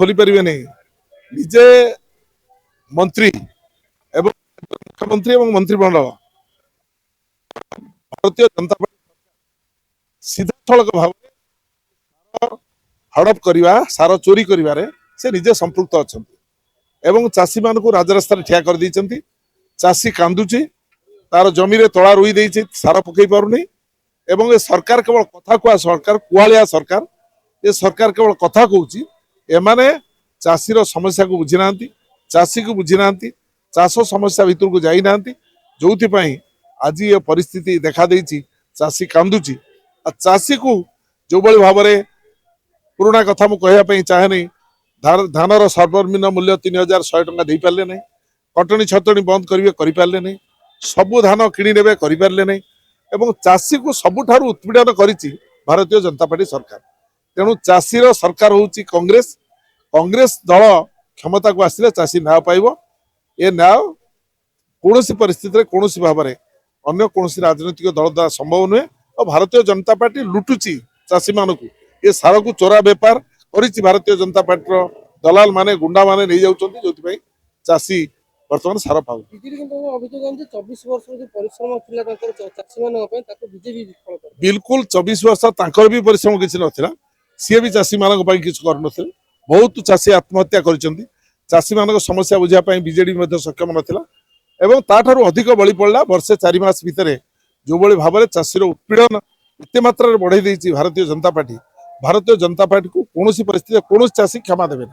खोली पारे नहीं निजे मंत्री एवं मुख्यमंत्री और मंत्रिमंडल भारतीय जनता पार्टी सीधा सड़क भाव हड़प करवा सार चोरी करिवारे से निजे संपृक्त अच्छा एवं चाषी मान को राजरास्ता ठिया कर देइचंती चाषी कांदुची तार जमी रे तला रुई देइछि सार पकई पारुनी एवं ए सरकार केवल कथा कुआ सरकार कुआलिया सरकार ये सरकार केवल कथा कहूची एमाने चाषीर समस्या को बुझी नांती चाषी को बुझी नांती चाष समस्या भितर को जाई नांती जोथि पई आज ये परिस्थिति देखा देइछि चाषी कांदुची आ चाषी को जो बळी भाबरे पुराना कथा मु कहया पई चाहे नहीं धानर सर्वनिम्न मूल्य 3100 टंका दे पारे नहीं कटनी छटनी बंद करेंगे करें नहीं सबू धान किणी ने करें नहीं एवं चाषी को सबुठारु उत्पीड़न करिछि भारतीय जनता पार्टी सरकार तेणु चाषीर सरकार होउछि कांग्रेस कांग्रेस दल क्षमता को आसिले चाषी न्याय पाइब ए न्याय कौन परिस्थिति कौन भाव में अन्य कौन राजनीतिक दल द्वारा संभव नुहे और भारतीय जनता पार्टी लुटुची चाषी मान को ये सार को चोरा बेपार करिछि भारतीय जनता पार्टी दलाल माने गुंडा माने नहीं जाउछन्ती जोथि चाषी वर्तमान सार पाउ बिल्कुल 24 वर्ष तांकर भी परिश्रम किछि नथिला सी भी चाषी मान किछि कर नथिले बहुत चाषी आत्महत्या करिसन्ती चाषी मान समस्या बुझा बीजेडी मध्ये सक्षम नथिला एवं ताठारु अधिक बळी पड़ला वर्षे 4 मास भितर जो बळी भाव में चाषीर उत्पीड़न एते मात्रा बढ़ाई देछि भारतीय जनता पार्टी को कौन परिस्थिति कौन चाषी क्षमा देवे।